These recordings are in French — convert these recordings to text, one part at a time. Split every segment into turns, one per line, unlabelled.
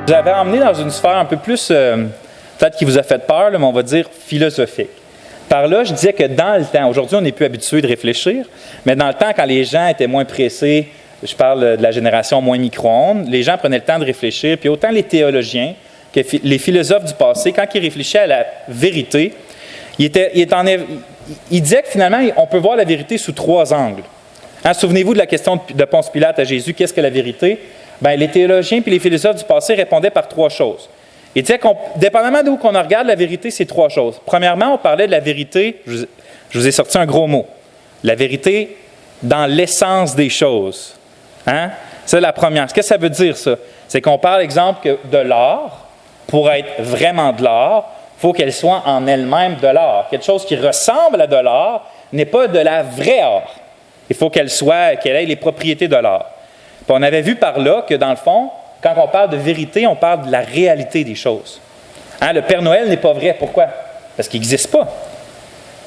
Je vous avais emmené dans une sphère un peu plus, peut-être qui vous a fait peur, là, mais on va dire philosophique. Par là, je disais que dans le temps, aujourd'hui on n'est plus habitué de réfléchir, mais dans le temps, quand les gens étaient moins pressés, je parle de la génération moins micro-ondes, les gens prenaient le temps de réfléchir, puis autant les théologiens que les philosophes du passé, quand ils réfléchissaient à la vérité, ils disaient que finalement, on peut voir la vérité sous 3 angles. Hein, souvenez-vous de la question de Ponce Pilate à Jésus, qu'est-ce que la vérité? Bien, les théologiens et les philosophes du passé répondaient par 3 choses. Ils disaient dépendamment d'où qu'on regarde, la vérité, c'est 3 choses. Premièrement, on parlait de la vérité, je vous ai sorti un gros mot, la vérité dans l'essence des choses. Hein? C'est la première. Qu'est-ce que ça veut dire, ça? C'est qu'on parle, exemple, que de l'or, pour être vraiment de l'or, il faut qu'elle soit en elle-même de l'or. Quelque chose qui ressemble à de l'or n'est pas de la vraie or. Il faut qu'elle ait les propriétés de l'or. Puis on avait vu par là que, dans le fond, quand on parle de vérité, on parle de la réalité des choses. Hein? Le Père Noël n'est pas vrai. Pourquoi? Parce qu'il n'existe pas.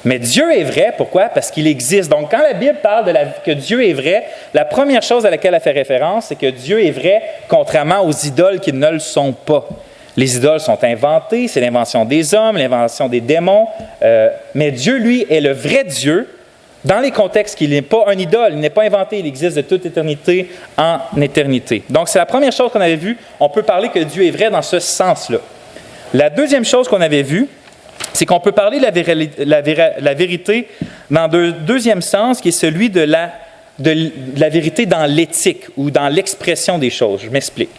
Mais Dieu est vrai. Pourquoi? Parce qu'il existe. Donc, quand la Bible parle que Dieu est vrai, la première chose à laquelle elle fait référence, c'est que Dieu est vrai contrairement aux idoles qui ne le sont pas. Les idoles sont inventées, c'est l'invention des hommes, l'invention des démons. Mais Dieu, lui, est le vrai Dieu dans les contextes qu'il n'est pas un idole, il n'est pas inventé, il existe de toute éternité en éternité. Donc, c'est la première chose qu'on avait vue. On peut parler que Dieu est vrai dans ce sens-là. La deuxième chose qu'on avait vue, c'est qu'on peut parler de la vérité dans le deuxième sens, qui est celui de la vérité dans l'éthique ou dans l'expression des choses. Je m'explique.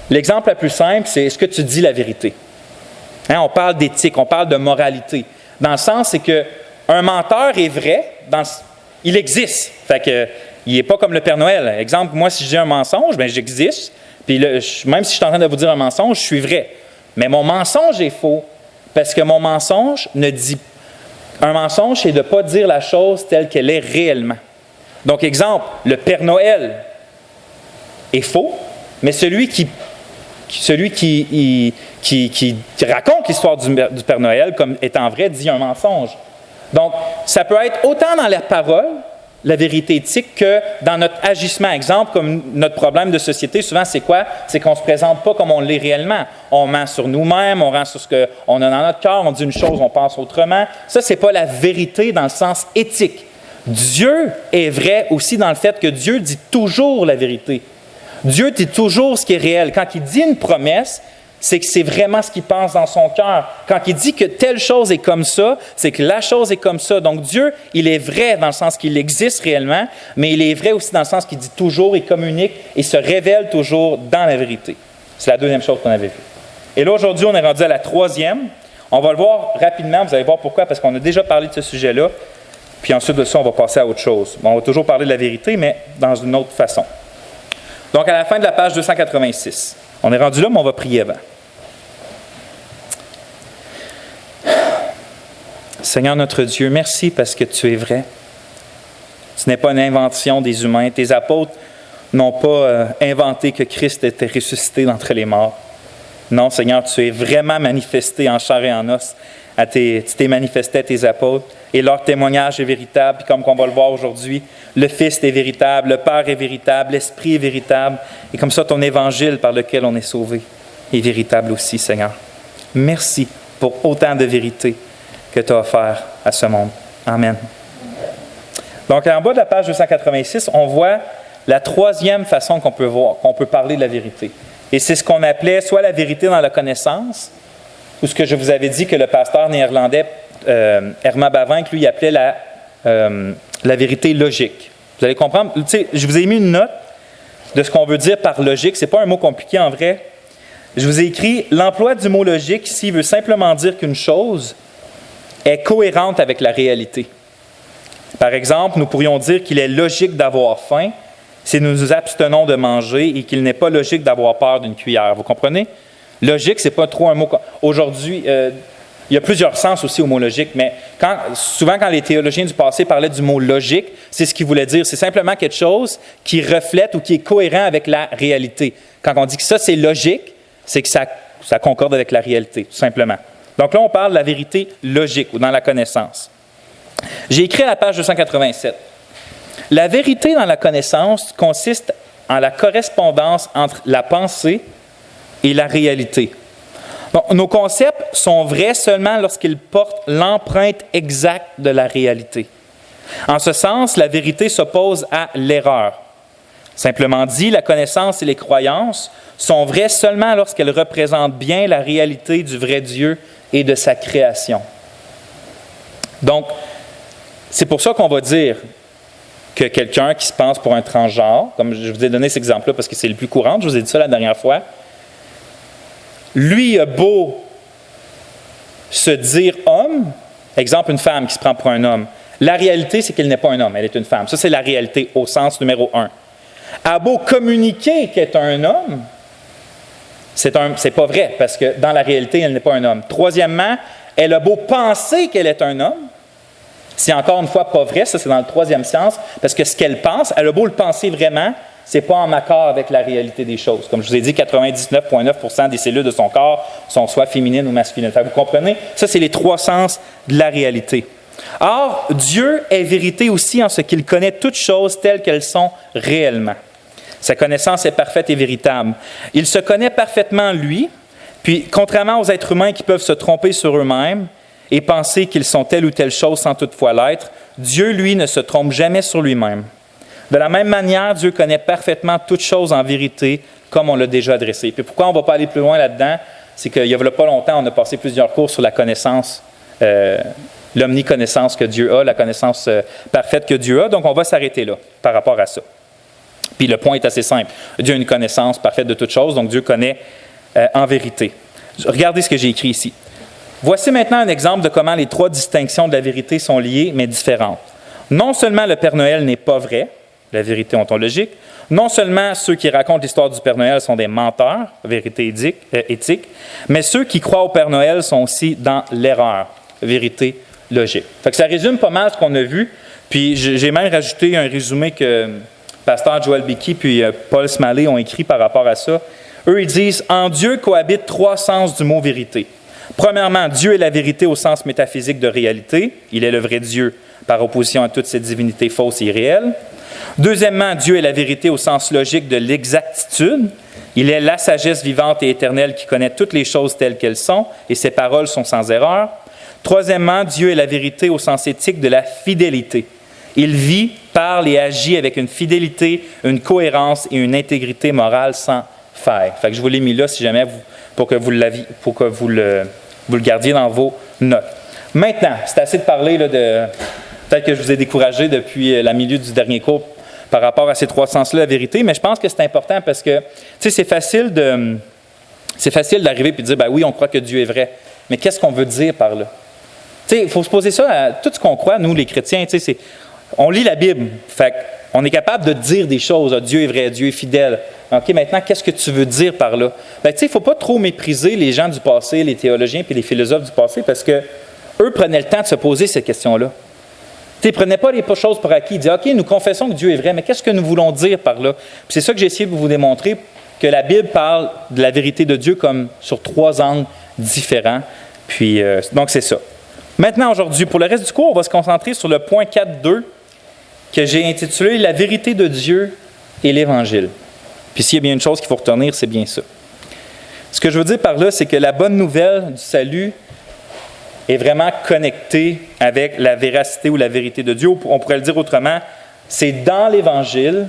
L'exemple le plus simple, c'est est-ce que tu dis la vérité? Hein, on parle d'éthique, on parle de moralité. Dans le sens, c'est qu'un menteur est vrai, il existe. Fait que, il n'est pas comme le Père Noël. Exemple, moi, si je dis un mensonge, bien, j'existe. Puis même si je suis en train de vous dire un mensonge, je suis vrai. Mais mon mensonge est faux. Parce que mon mensonge ne dit... Un mensonge, c'est de ne pas dire la chose telle qu'elle est réellement. Donc, exemple, le Père Noël est faux, mais celui qui raconte l'histoire du Père Noël comme étant vrai dit un mensonge. Donc, ça peut être autant dans la parole, la vérité éthique, que dans notre agissement. Exemple, comme notre problème de société, souvent, c'est quoi? C'est qu'on ne se présente pas comme on l'est réellement. On ment sur nous-mêmes, on ment sur ce qu'on a dans notre cœur, on dit une chose, on pense autrement. Ça, ce n'est pas la vérité dans le sens éthique. Dieu est vrai aussi dans le fait que Dieu dit toujours la vérité. Dieu dit toujours ce qui est réel. Quand il dit une promesse, c'est que c'est vraiment ce qu'il pense dans son cœur. Quand il dit que telle chose est comme ça, c'est que la chose est comme ça. Donc Dieu, il est vrai dans le sens qu'il existe réellement, mais il est vrai aussi dans le sens qu'il dit toujours, il communique et se révèle toujours dans la vérité. C'est la deuxième chose qu'on avait vue. Et là, aujourd'hui, on est rendu à la troisième. On va le voir rapidement, vous allez voir pourquoi, parce qu'on a déjà parlé de ce sujet-là. Puis ensuite de ça, on va passer à autre chose. Bon, on va toujours parler de la vérité, mais dans une autre façon. Donc, à la fin de la page 286. On est rendu là, mais on va prier avant. Seigneur notre Dieu, merci parce que tu es vrai. Ce n'est pas une invention des humains. Tes apôtres n'ont pas inventé que Christ était ressuscité d'entre les morts. Non, Seigneur, tu es vraiment manifesté en chair et en os. Tu t'es manifesté à tes apôtres et leur témoignage est véritable. Puis comme on va le voir aujourd'hui, le Fils est véritable, le Père est véritable, l'Esprit est véritable. Et comme ça, ton évangile par lequel on est sauvé est véritable aussi, Seigneur. Merci pour autant de vérité que tu as offert à ce monde. Amen. Donc, en bas de la page 286, on voit la troisième façon qu'on peut parler de la vérité. Et c'est ce qu'on appelait soit la vérité dans la connaissance, ou ce que je vous avais dit que le pasteur néerlandais Herman Bavinck, lui, appelait la vérité logique. Vous allez comprendre. Tu sais, je vous ai mis une note de ce qu'on veut dire par logique. Ce n'est pas un mot compliqué en vrai. Je vous ai écrit « L'emploi du mot logique ici veut simplement dire qu'une chose est cohérente avec la réalité. » Par exemple, nous pourrions dire qu'il est logique d'avoir faim si nous nous abstenons de manger et qu'il n'est pas logique d'avoir peur d'une cuillère. Vous comprenez? Logique, ce n'est pas trop un mot... Aujourd'hui, il y a plusieurs sens aussi au mot logique, mais souvent quand les théologiens du passé parlaient du mot logique, c'est ce qu'ils voulaient dire. C'est simplement quelque chose qui reflète ou qui est cohérent avec la réalité. Quand on dit que ça, c'est logique, c'est que ça concorde avec la réalité, tout simplement. Donc là, on parle de la vérité logique ou dans la connaissance. J'ai écrit à la page 287. La vérité dans la connaissance consiste en la correspondance entre la pensée et la réalité. Donc, nos concepts sont vrais seulement lorsqu'ils portent l'empreinte exacte de la réalité. En ce sens, la vérité s'oppose à l'erreur. Simplement dit, la connaissance et les croyances sont vraies seulement lorsqu'elles représentent bien la réalité du vrai Dieu et de sa création. Donc, c'est pour ça qu'on va dire que quelqu'un qui se pense pour un transgenre, comme je vous ai donné cet exemple-là parce que c'est le plus courant, je vous ai dit ça la dernière fois, lui a beau se dire homme, exemple une femme qui se prend pour un homme, la réalité c'est qu'elle n'est pas un homme, elle est une femme. Ça c'est la réalité au sens numéro 1. A beau communiquer qu'elle est un homme, c'est pas vrai parce que dans la réalité elle n'est pas un homme. Troisièmement, elle a beau penser qu'elle est un homme, c'est encore une fois pas vrai, ça c'est dans le troisième sens, parce que ce qu'elle pense, elle a beau le penser vraiment, c'est pas en accord avec la réalité des choses. Comme je vous ai dit, 99,9% des cellules de son corps sont soit féminines ou masculines. Vous comprenez? Ça, c'est les trois sens de la réalité. Or, Dieu est vérité aussi en ce qu'il connaît toutes choses telles qu'elles sont réellement. Sa connaissance est parfaite et véritable. Il se connaît parfaitement lui, puis contrairement aux êtres humains qui peuvent se tromper sur eux-mêmes et penser qu'ils sont telle ou telle chose sans toutefois l'être, Dieu, lui, ne se trompe jamais sur lui-même. De la même manière, Dieu connaît parfaitement toutes choses en vérité, comme on l'a déjà adressé. Puis pourquoi on ne va pas aller plus loin là-dedans? C'est qu'il n'y a pas longtemps, on a passé plusieurs cours sur la connaissance, l'omniconnaissance que Dieu a, la connaissance parfaite que Dieu a. Donc, on va s'arrêter là par rapport à ça. Puis le point est assez simple. Dieu a une connaissance parfaite de toutes choses, donc Dieu connaît en vérité. Regardez ce que j'ai écrit ici. Voici maintenant un exemple de comment les trois distinctions de la vérité sont liées, mais différentes. Non seulement le Père Noël n'est pas vrai, la vérité ontologique, non seulement ceux qui racontent l'histoire du Père Noël sont des menteurs, vérité éthique, mais ceux qui croient au Père Noël sont aussi dans l'erreur, vérité logique. Fait que ça résume pas mal ce qu'on a vu, puis j'ai même rajouté un résumé que Pasteur Joel Beakey puis Paul Smalley ont écrit par rapport à ça. Eux, ils disent « En Dieu cohabitent trois sens du mot vérité. Premièrement, Dieu est la vérité au sens métaphysique de réalité. Il est le vrai Dieu par opposition à toutes ces divinités fausses et irréelles. Deuxièmement, Dieu est la vérité au sens logique de l'exactitude. Il est la sagesse vivante et éternelle qui connaît toutes les choses telles qu'elles sont et ses paroles sont sans erreur. Troisièmement, Dieu est la vérité au sens éthique de la fidélité. Il vit, parle et agit avec une fidélité, une cohérence et une intégrité morale sans faille. Fait que je vous l'ai mis là si jamais pour que vous le gardiez dans vos notes. Maintenant, c'est assez de parler là, de... Peut-être que je vous ai découragé depuis la milieu du dernier cours par rapport à ces trois sens-là, la vérité, mais je pense que c'est important parce que, tu sais, c'est facile d'arriver et de dire, ben oui, on croit que Dieu est vrai, mais qu'est-ce qu'on veut dire par là? Tu sais, il faut se poser ça à tout ce qu'on croit, nous, les chrétiens, tu sais, on lit la Bible, fait on est capable de dire des choses, Dieu est vrai, Dieu est fidèle. OK, maintenant, qu'est-ce que tu veux dire par là? Ben, tu sais, il ne faut pas trop mépriser les gens du passé, les théologiens et les philosophes du passé parce qu'eux prenaient le temps de se poser ces questions-là. Ils ne prenaient pas les choses pour acquis. Ils disaient, OK, nous confessons que Dieu est vrai, mais qu'est-ce que nous voulons dire par là? Puis c'est ça que j'ai essayé de vous démontrer, que la Bible parle de la vérité de Dieu comme sur trois angles différents. Puis, donc, c'est ça. Maintenant, aujourd'hui, pour le reste du cours, on va se concentrer sur le point 4.2 que j'ai intitulé « La vérité de Dieu et l'Évangile ». Puis s'il y a bien une chose qu'il faut retenir, c'est bien ça. Ce que je veux dire par là, c'est que la bonne nouvelle du salut est vraiment connectée avec la véracité ou la vérité de Dieu. On pourrait le dire autrement, c'est dans l'Évangile,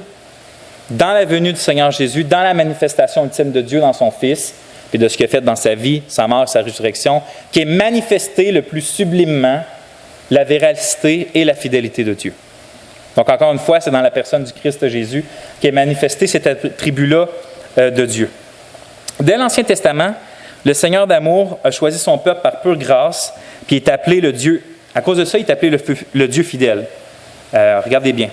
dans la venue du Seigneur Jésus, dans la manifestation ultime de Dieu dans son Fils, et de ce qu'il a fait dans sa vie, sa mort, sa résurrection, qui est manifesté le plus sublimement la véracité et la fidélité de Dieu. Donc, encore une fois, c'est dans la personne du Christ Jésus qu'est manifesté cet attribut-là de Dieu. Dès l'Ancien Testament, le Seigneur d'amour a choisi son peuple par pure grâce, puis est appelé le Dieu. À cause de ça, il est appelé le Dieu fidèle. Regardez bien.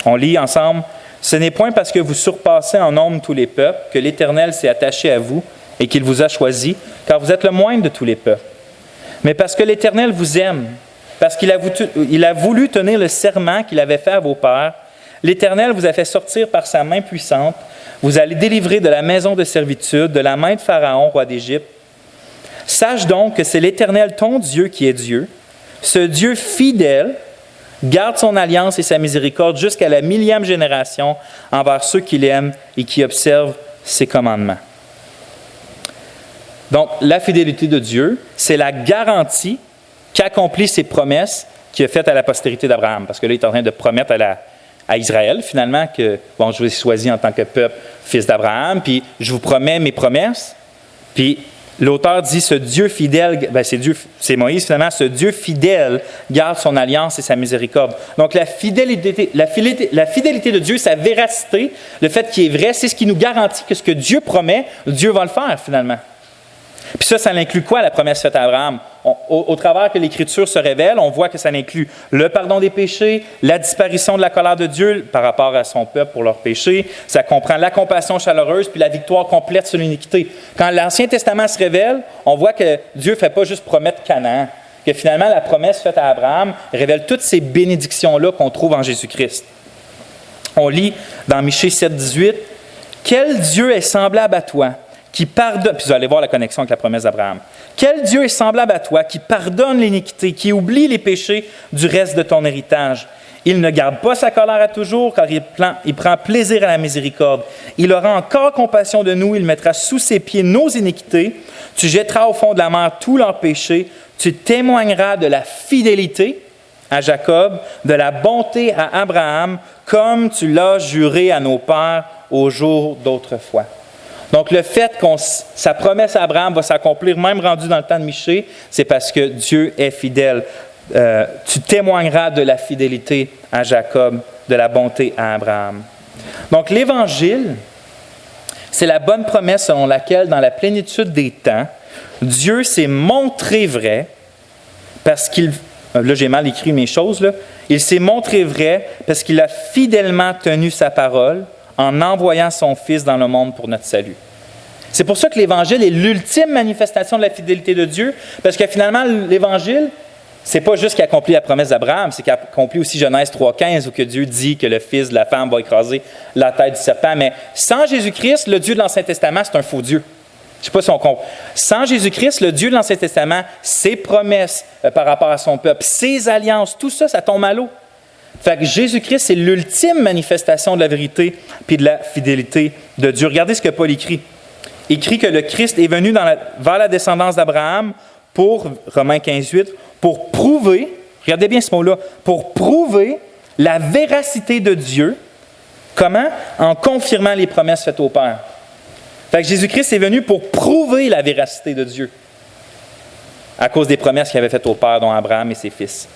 On lit ensemble. « Ce n'est point parce que vous surpassez en nombre tous les peuples que l'Éternel s'est attaché à vous et qu'il vous a choisi, car vous êtes le moindre de tous les peuples. Mais parce que l'Éternel vous aime, parce qu'il a voulu tenir le serment qu'il avait fait à vos pères, l'Éternel vous a fait sortir par sa main puissante, vous allez délivrer de la maison de servitude, de la main de Pharaon, roi d'Égypte. Sache donc que c'est l'Éternel ton Dieu qui est Dieu, ce Dieu fidèle, garde son alliance et sa miséricorde jusqu'à la 1000e génération envers ceux qui l'aiment et qui observent ses commandements. Donc, la fidélité de Dieu, c'est la garantie qu'accomplit ses promesses qu'il a faites à la postérité d'Abraham. Parce que là, il est en train de promettre à Israël, finalement, que, bon, je vous ai choisi en tant que peuple, fils d'Abraham, puis je vous promets mes promesses. Puis l'auteur dit, ce Dieu fidèle, c'est Moïse, finalement, ce Dieu fidèle garde son alliance et sa miséricorde. Donc, la fidélité de Dieu, sa véracité, le fait qu'il est vrai, c'est ce qui nous garantit que ce que Dieu promet, Dieu va le faire, finalement. Puis ça inclut quoi, la promesse faite à Abraham? Au travers que l'Écriture se révèle, on voit que ça inclut le pardon des péchés, la disparition de la colère de Dieu par rapport à son peuple pour leurs péchés. Ça comprend la compassion chaleureuse puis la victoire complète sur l'iniquité. Quand l'Ancien Testament se révèle, on voit que Dieu ne fait pas juste promettre Canaan, que finalement la promesse faite à Abraham révèle toutes ces bénédictions-là qu'on trouve en Jésus-Christ. On lit dans Michée 7,18, « Quel Dieu est semblable à toi, qui pardonne, puis vous allez voir la connexion avec la promesse d'Abraham. Quel Dieu est semblable à toi, qui pardonne l'iniquité, qui oublie les péchés du reste de ton héritage. Il ne garde pas sa colère à toujours, car il prend plaisir à la miséricorde. Il aura encore compassion de nous, il mettra sous ses pieds nos iniquités. Tu jetteras au fond de la mer tous leurs péchés. Tu témoigneras de la fidélité à Jacob, de la bonté à Abraham, comme tu l'as juré à nos pères au jour d'autrefois. » Donc, le fait que sa promesse à Abraham va s'accomplir, même rendu dans le temps de Michée, c'est parce que Dieu est fidèle. Tu témoigneras de la fidélité à Jacob, de la bonté à Abraham. Donc, l'Évangile, c'est la bonne promesse selon laquelle, dans la plénitude des temps, Dieu s'est montré vrai parce qu'il... Là, j'ai mal écrit mes choses, là. Il s'est montré vrai parce qu'il a fidèlement tenu sa parole en envoyant son Fils dans le monde pour notre salut. C'est pour ça que l'Évangile est l'ultime manifestation de la fidélité de Dieu, parce que finalement, l'Évangile, c'est pas juste qu'il accomplit la promesse d'Abraham, c'est qu'il accomplit aussi Genèse 3,15, où que Dieu dit que le Fils de la femme va écraser la tête du serpent. Mais sans Jésus-Christ, le Dieu de l'Ancien Testament, c'est un faux Dieu. Je ne sais pas si on comprend. Sans Jésus-Christ, le Dieu de l'Ancien Testament, ses promesses par rapport à son peuple, ses alliances, tout ça, ça tombe à l'eau. Fait que Jésus-Christ, c'est l'ultime manifestation de la vérité puis de la fidélité de Dieu. Regardez ce que Paul écrit. Il écrit que le Christ est venu vers la descendance d'Abraham pour, Romains 15,8, pour prouver, regardez bien ce mot-là, pour prouver la véracité de Dieu. Comment? En confirmant les promesses faites au Père. Fait que Jésus-Christ est venu pour prouver la véracité de Dieu à cause des promesses qu'il avait faites au Père, dont Abraham et ses fils.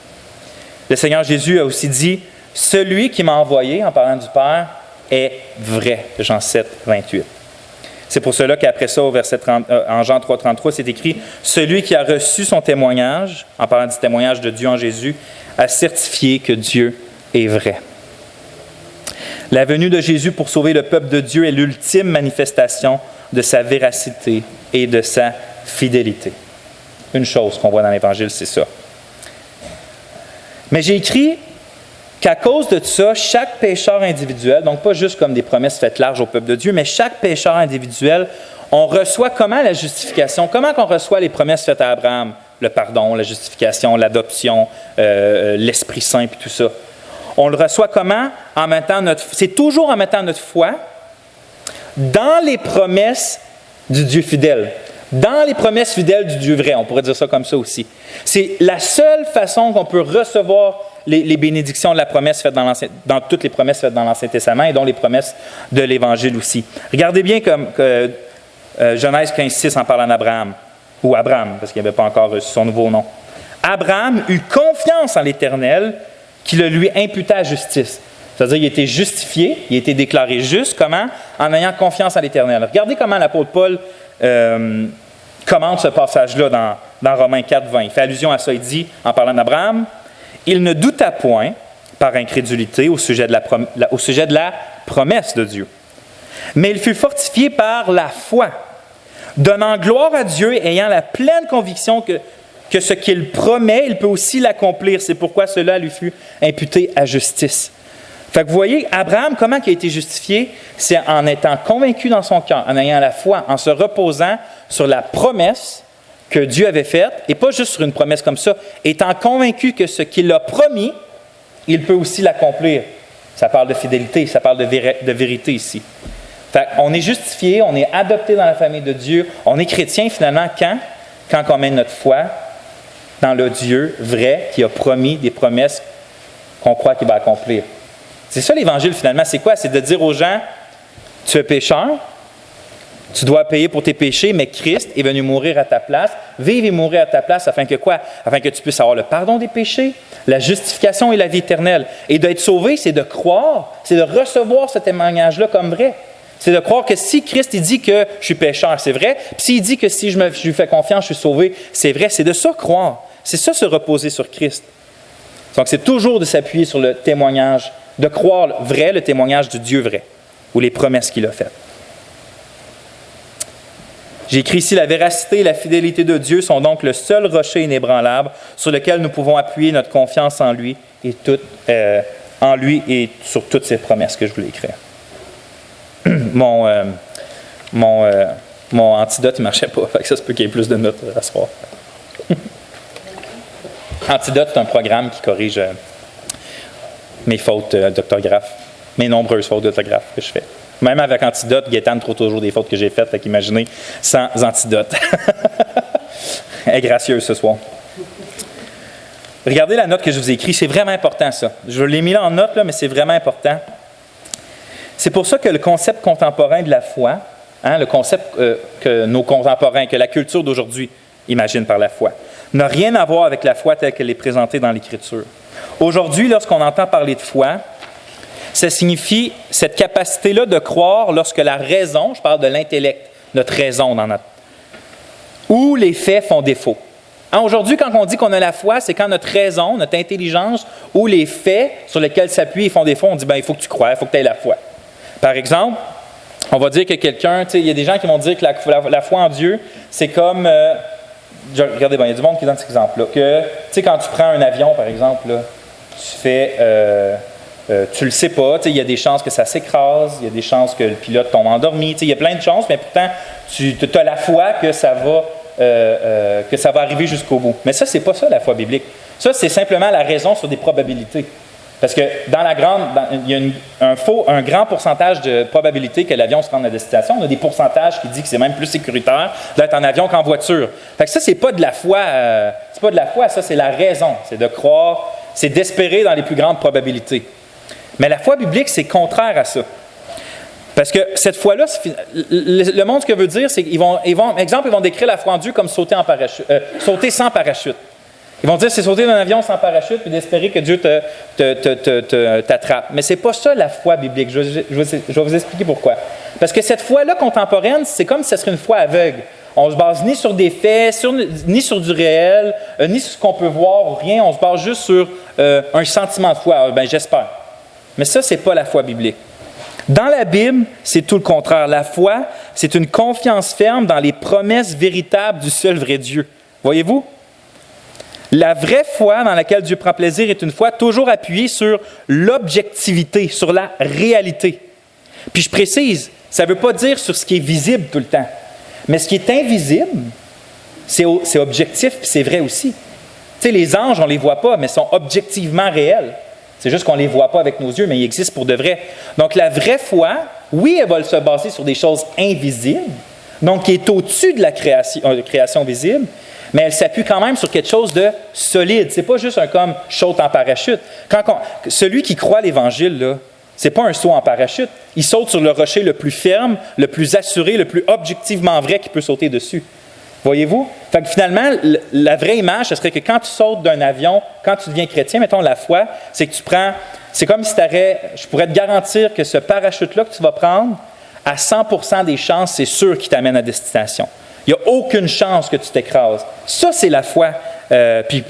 Le Seigneur Jésus a aussi dit « Celui qui m'a envoyé, en parlant du Père, est vrai. » Jean 7, 28. C'est pour cela qu'après ça, en Jean 3, 33, c'est écrit « Celui qui a reçu son témoignage, en parlant du témoignage de Dieu en Jésus, a certifié que Dieu est vrai. » La venue de Jésus pour sauver le peuple de Dieu est l'ultime manifestation de sa véracité et de sa fidélité. Une chose qu'on voit dans l'Évangile, c'est ça. Mais j'ai écrit qu'à cause de ça, chaque pécheur individuel, donc pas juste comme des promesses faites larges au peuple de Dieu, mais chaque pécheur individuel, on reçoit comment la justification? Comment qu'on reçoit les promesses faites à Abraham? Le pardon, la justification, l'adoption, l'Esprit Saint et tout ça. On le reçoit comment? C'est toujours en mettant notre foi dans les promesses du Dieu fidèle. Dans les promesses fidèles du Dieu vrai, on pourrait dire ça comme ça aussi. C'est la seule façon qu'on peut recevoir les bénédictions de la promesse faite dans toutes les promesses faites dans l'Ancien Testament et dont les promesses de l'Évangile aussi. Regardez bien comme Genèse 15,6 en parlant d'Abraham, ou Abraham, parce qu'il n'avait pas encore reçu son nouveau nom. Abraham eut confiance en l'Éternel qui le lui imputa à justice. C'est-à-dire qu'il a été justifié, il a été déclaré juste. Comment? En ayant confiance en l'Éternel. Regardez comment l'apôtre Paul commente ce passage-là dans Romains 4, 20. Il fait allusion à ça. Il dit, en parlant d'Abraham, « Il ne douta point, par incrédulité, au sujet de la promesse de Dieu. Mais il fut fortifié par la foi, donnant gloire à Dieu et ayant la pleine conviction que ce qu'il promet, il peut aussi l'accomplir. C'est pourquoi cela lui fut imputé à justice. » Fait que vous voyez, Abraham, comment il a été justifié? C'est en étant convaincu dans son cœur, en ayant la foi, en se reposant sur la promesse que Dieu avait faite, et pas juste sur une promesse comme ça, étant convaincu que ce qu'il a promis, il peut aussi l'accomplir. Ça parle de fidélité, ça parle de vérité ici. Fait on est justifié, on est adopté dans la famille de Dieu, on est chrétien finalement quand on met notre foi dans le Dieu vrai qui a promis des promesses qu'on croit qu'il va accomplir. C'est ça l'Évangile finalement, c'est quoi? C'est de dire aux gens, tu es pécheur, tu dois payer pour tes péchés, mais Christ est venu mourir à ta place, vivre et mourir à ta place afin que quoi? Afin que tu puisses avoir le pardon des péchés, la justification et la vie éternelle. Et d'être sauvé, c'est de croire, c'est de recevoir ce témoignage-là comme vrai. C'est de croire que si Christ il dit que je suis pécheur, c'est vrai. Puis s'il dit que si je lui fais confiance, je suis sauvé, c'est vrai. C'est de ça croire. C'est ça se reposer sur Christ. Donc c'est toujours de s'appuyer sur le témoignage, de croire vrai, le témoignage du Dieu vrai, ou les promesses qu'il a faites. J'ai écrit ici, la véracité et la fidélité de Dieu sont donc le seul rocher inébranlable sur lequel nous pouvons appuyer notre confiance en lui et sur toutes ses promesses que je voulais écrire. Mon antidote ne marchait pas, fait que ça se peut qu'il y ait plus de notes à ce soir. Antidote, c'est un programme qui corrige mes fautes d'orthographe, mes nombreuses fautes d'orthographe que je fais. Même avec Antidote, Gaétane trouve toujours des fautes que j'ai faites, fait qu'imaginez, sans Antidote. Elle est gracieuse ce soir. Regardez la note que je vous ai écrite, c'est vraiment important ça. Je l'ai mis là en note, là, mais c'est vraiment important. C'est pour ça que le concept contemporain de la foi, le concept que nos contemporains, que la culture d'aujourd'hui imagine par la foi, n'a rien à voir avec la foi telle qu'elle est présentée dans l'Écriture. Aujourd'hui, lorsqu'on entend parler de foi, ça signifie cette capacité-là de croire lorsque la raison, je parle de l'intellect, notre raison où les faits font défaut. Aujourd'hui, quand on dit qu'on a la foi, c'est quand notre raison, notre intelligence, ou les faits sur lesquels s'appuient font défaut, on dit, il faut que tu crois, il faut que tu aies la foi. Par exemple, on va dire que quelqu'un, il y a des gens qui vont dire que la foi en Dieu, c'est comme, regardez, il y a du monde qui donne cet exemple-là, que, quand tu prends un avion, par exemple, là, tu fais... tu le sais pas, il y a des chances que ça s'écrase, il y a des chances que le pilote tombe endormi, il y a plein de chances, mais pourtant, tu as la foi que ça va arriver jusqu'au bout. Mais ça, c'est pas ça la foi biblique. Ça, c'est simplement la raison sur des probabilités. Parce que il y a un grand pourcentage de probabilité que l'avion se rende à destination. On a des pourcentages qui disent que c'est même plus sécuritaire d'être en avion qu'en voiture. Fait que ça, c'est pas de la foi. C'est pas de la foi, ça, c'est la raison. C'est de croire, c'est d'espérer dans les plus grandes probabilités. Mais la foi biblique, c'est contraire à ça. Parce que cette foi-là, le monde, ce que veut dire, c'est qu'ils vont décrire la foi en Dieu comme sauter sans parachute. Ils vont dire c'est sauter d'un avion sans parachute puis d'espérer que Dieu t'attrape. Mais ce n'est pas ça la foi biblique. Je vais vous expliquer pourquoi. Parce que cette foi-là contemporaine, c'est comme si ce serait une foi aveugle. On ne se base ni sur des faits, ni sur du réel, ni sur ce qu'on peut voir ou rien. On se base juste sur un sentiment de foi. J'espère. Mais ça, ce n'est pas la foi biblique. Dans la Bible, c'est tout le contraire. La foi, c'est une confiance ferme dans les promesses véritables du seul vrai Dieu. Voyez-vous? La vraie foi dans laquelle Dieu prend plaisir est une foi toujours appuyée sur l'objectivité, sur la réalité. Puis je précise, ça ne veut pas dire sur ce qui est visible tout le temps. Mais ce qui est invisible, c'est objectif, puis c'est vrai aussi. Tu sais, les anges, on ne les voit pas, mais sont objectivement réels. C'est juste qu'on ne les voit pas avec nos yeux, mais ils existent pour de vrai. Donc, la vraie foi, oui, elle va se baser sur des choses invisibles, donc qui est au-dessus de la création visible, mais elle s'appuie quand même sur quelque chose de solide. Ce n'est pas juste un comme saute en parachute. Celui qui croit l'Évangile, là, ce n'est pas un saut en parachute. Il saute sur le rocher le plus ferme, le plus assuré, le plus objectivement vrai qu'il peut sauter dessus. Voyez-vous? Fait que finalement, la vraie image, ce serait que quand tu sautes d'un avion, quand tu deviens chrétien, mettons la foi, c'est que tu prends, c'est comme si je pourrais te garantir que ce parachute-là que tu vas prendre, à 100% des chances, c'est sûr qu'il t'amène à destination. Il n'y a aucune chance que tu t'écrases. Ça, c'est la foi. Puis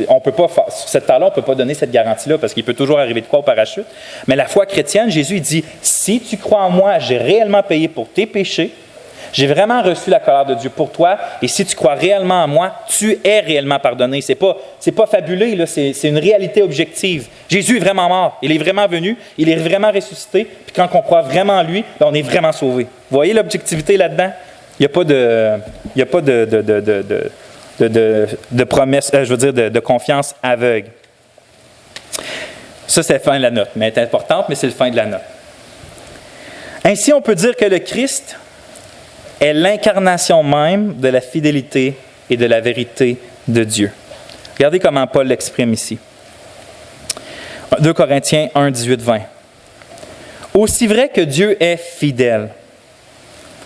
on peut pas faire, sur cette terre-là, on ne peut pas donner cette garantie-là parce qu'il peut toujours arriver de quoi au parachute. Mais la foi chrétienne, Jésus il dit, si tu crois en moi, j'ai réellement payé pour tes péchés, j'ai vraiment reçu la colère de Dieu pour toi, et si tu crois réellement en moi, tu es réellement pardonné. C'est pas fabulé, là, c'est une réalité objective. Jésus est vraiment mort, il est vraiment venu, il est vraiment ressuscité, puis quand on croit vraiment en lui, on est vraiment sauvé. Vous voyez l'objectivité là-dedans? Il n'y a pas de promesse, de confiance aveugle. Ça, c'est la fin de la note, mais elle est importante, mais c'est le fin de la note. Ainsi, on peut dire que le Christ est l'incarnation même de la fidélité et de la vérité de Dieu. Regardez comment Paul l'exprime ici. 2 Corinthiens 1, 18, 20. Aussi vrai que Dieu est fidèle,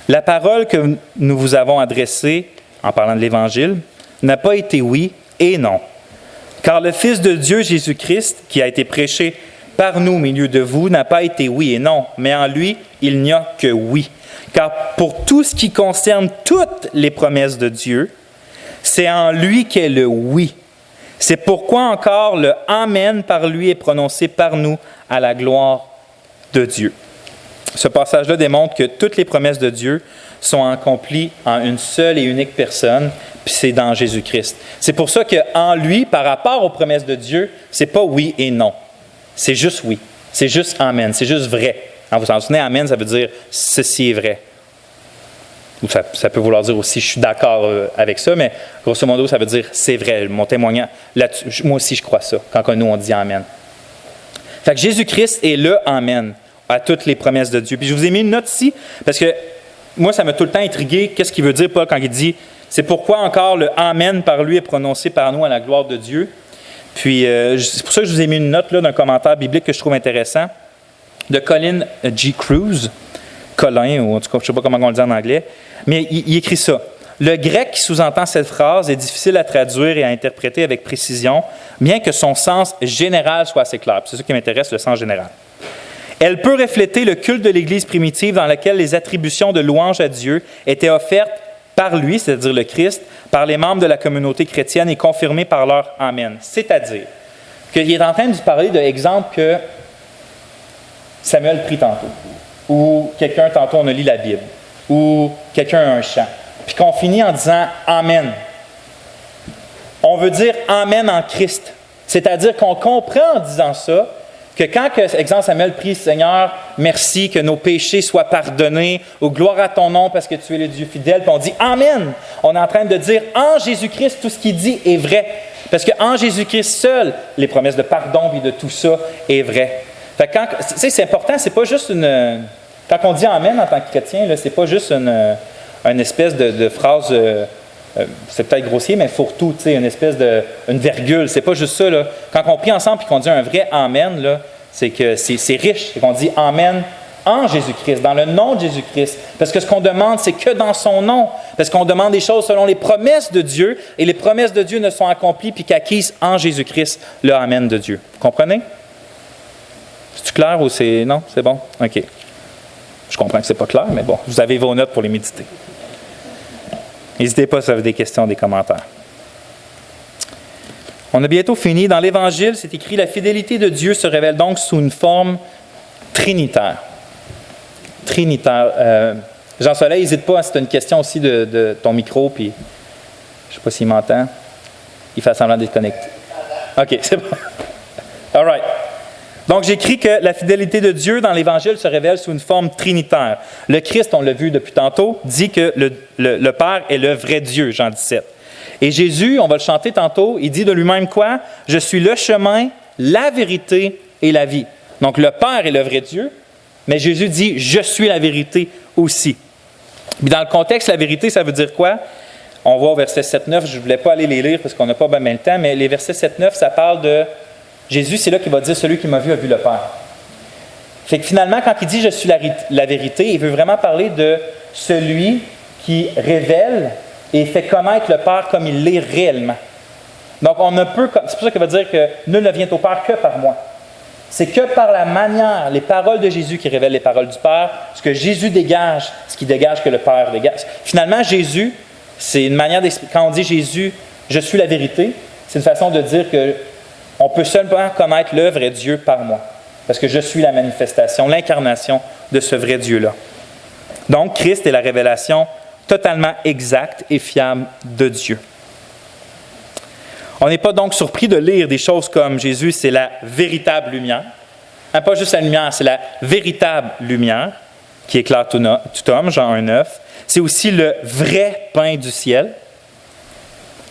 la parole que nous vous avons adressée, en parlant de l'Évangile, n'a pas été oui et non. Car le Fils de Dieu, Jésus-Christ, qui a été prêché par nous au milieu de vous, n'a pas été oui et non, mais en lui, il n'y a que oui. Car pour tout ce qui concerne toutes les promesses de Dieu, c'est en lui qu'est le oui. C'est pourquoi encore le « Amen » par lui est prononcé par nous à la gloire de Dieu. Ce passage-là démontre que toutes les promesses de Dieu sont accomplies en une seule et unique personne, puis c'est dans Jésus-Christ. C'est pour ça qu'en lui, par rapport aux promesses de Dieu, c'est pas oui et non. C'est juste oui. C'est juste Amen. C'est juste vrai. Vous vous en souvenez, Amen, ça veut dire ceci est vrai. Ou ça peut vouloir dire aussi je suis d'accord avec ça, mais grosso modo, ça veut dire c'est vrai. Mon témoignage, là-dessus, moi aussi je crois ça, quand nous on dit Amen. Fait que Jésus-Christ est le Amen à toutes les promesses de Dieu. Puis je vous ai mis une note ici, parce que moi, ça m'a tout le temps intrigué. Qu'est-ce qu'il veut dire, Paul, quand il dit « C'est pourquoi encore le Amen par lui est prononcé par nous à la gloire de Dieu ». Puis c'est pour ça que je vous ai mis une note là, d'un commentaire biblique que je trouve intéressant, de Colin G. Cruz, Colin, ou en tout cas, je ne sais pas comment on le dit en anglais, mais il écrit ça. Le grec qui sous-entend cette phrase est difficile à traduire et à interpréter avec précision, bien que son sens général soit assez clair. C'est ça qui m'intéresse, le sens général. Elle peut refléter le culte de l'Église primitive dans laquelle les attributions de louange à Dieu étaient offertes par lui, c'est-à-dire le Christ, par les membres de la communauté chrétienne et confirmées par leur « Amen ». C'est-à-dire qu'il est en train de parler de l'exemple que Samuel prit tantôt, ou quelqu'un tantôt on a lu la Bible, ou quelqu'un a un chant, puis qu'on finit en disant « Amen ». On veut dire « Amen » en Christ, c'est-à-dire qu'on comprend en disant ça que quand, exemple, Samuel prie, Seigneur, merci, que nos péchés soient pardonnés, ou gloire à ton nom parce que tu es le Dieu fidèle, puis on dit Amen. On est en train de dire en Jésus-Christ, tout ce qu'il dit est vrai. Parce qu'en Jésus-Christ seul, les promesses de pardon et de tout ça est vrai. Fait que c'est important, c'est pas juste une. Quand on dit Amen en tant que chrétien, là, c'est pas juste une espèce de phrase. C'est peut-être grossier, mais fourre-tout, une espèce une virgule. C'est pas juste ça. Là. Quand on prie ensemble et qu'on dit un vrai Amen, là, c'est que c'est riche. C'est qu'on dit Amen en Jésus-Christ, dans le nom de Jésus-Christ. Parce que ce qu'on demande, c'est que dans son nom. Parce qu'on demande des choses selon les promesses de Dieu, et les promesses de Dieu ne sont accomplies puis qu'acquises en Jésus-Christ, le Amen de Dieu. Vous comprenez? C'est-tu clair ou c'est... Non? C'est bon? OK. Je comprends que c'est pas clair, mais bon, vous avez vos notes pour les méditer. N'hésitez pas si vous avez des questions, des commentaires. On a bientôt fini. Dans l'Évangile, c'est écrit « La fidélité de Dieu se révèle donc sous une forme trinitaire. » Trinitaire. Jean-Soleil, n'hésite pas, c'est une question aussi de ton micro, puis je ne sais pas s'il m'entend. Il fait semblant d'être connecté. OK, c'est bon. All right. Donc, j'écris que la fidélité de Dieu dans l'Évangile se révèle sous une forme trinitaire. Le Christ, on l'a vu depuis tantôt, dit que le Père est le vrai Dieu, Jean 17. Et Jésus, on va le chanter tantôt, il dit de lui-même quoi? « Je suis le chemin, la vérité et la vie. » Donc, le Père est le vrai Dieu, mais Jésus dit « Je suis la vérité aussi. » Puis dans le contexte, la vérité, ça veut dire quoi? On voit au verset 7-9, je ne voulais pas aller les lire parce qu'on n'a pas bien le temps, mais les versets 7-9, ça parle de... Jésus, c'est là qu'il va dire « Celui qui m'a vu a vu le Père ». Fait que finalement, quand il dit « Je suis la vérité », il veut vraiment parler de celui qui révèle et fait connaître le Père comme il l'est réellement. Donc, on ne peut... C'est pour ça qu'il va dire que « Nul ne vient au Père que par moi ». C'est que par la manière, les paroles de Jésus qui révèlent les paroles du Père, ce que Jésus dégage, ce qui dégage que le Père dégage. Finalement, Jésus, c'est une manière d'expliquer. Quand on dit Jésus, je suis la vérité, c'est une façon de dire que on peut seulement connaître le vrai Dieu par moi. Parce que je suis la manifestation, l'incarnation de ce vrai Dieu-là. Donc, Christ est la révélation totalement exacte et fiable de Dieu. On n'est pas donc surpris de lire des choses comme Jésus, c'est la véritable lumière. Pas juste la lumière, c'est la véritable lumière qui éclaire tout homme, Jean 1,9. C'est aussi le vrai pain du ciel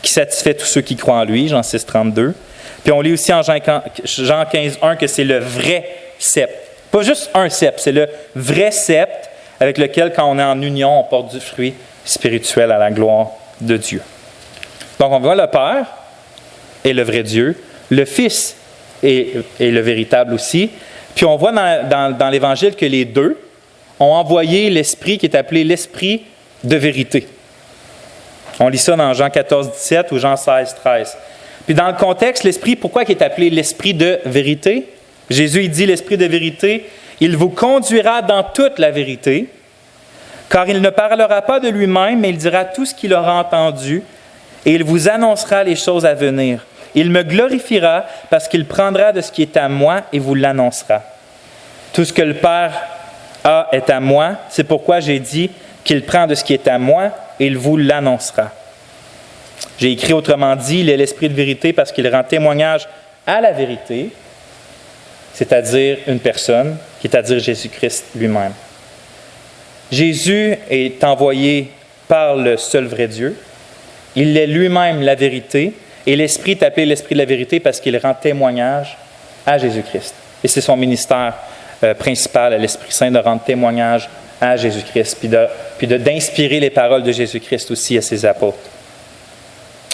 qui satisfait tous ceux qui croient en lui, Jean 6,32. Puis on lit aussi en Jean 15, 1 que c'est le vrai sceptre. Pas juste un sceptre, c'est le vrai sceptre avec lequel, quand on est en union, on porte du fruit spirituel à la gloire de Dieu. Donc on voit le Père est le vrai Dieu, le Fils est le véritable aussi. Puis on voit dans l'Évangile que les deux ont envoyé l'Esprit qui est appelé l'Esprit de vérité. On lit ça dans Jean 14, 17 ou Jean 16, 13. Puis dans le contexte, l'Esprit, pourquoi il est appelé l'Esprit de vérité? Jésus, il dit l'Esprit de vérité, il vous conduira dans toute la vérité, car il ne parlera pas de lui-même, mais il dira tout ce qu'il aura entendu, et il vous annoncera les choses à venir. Il me glorifiera parce qu'il prendra de ce qui est à moi et vous l'annoncera. Tout ce que le Père a est à moi, c'est pourquoi j'ai dit qu'il prend de ce qui est à moi et il vous l'annoncera. J'ai écrit autrement dit, il est l'Esprit de vérité parce qu'il rend témoignage à la vérité, c'est-à-dire une personne, qui est à dire Jésus-Christ lui-même. Jésus est envoyé par le seul vrai Dieu. Il est lui-même la vérité. Et l'Esprit est appelé l'Esprit de la vérité parce qu'il rend témoignage à Jésus-Christ. Et c'est son ministère principal à l'Esprit Saint de rendre témoignage à Jésus-Christ, puis d'inspirer les paroles de Jésus-Christ aussi à ses apôtres.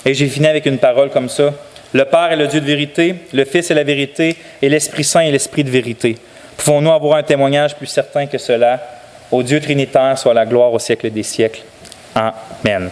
Et j'ai fini avec une parole comme ça. Le Père est le Dieu de vérité, le Fils est la vérité, et l'Esprit Saint est l'Esprit de vérité. Pouvons-nous avoir un témoignage plus certain que cela? Au Dieu Trinitaire soit la gloire au siècle des siècles. Amen.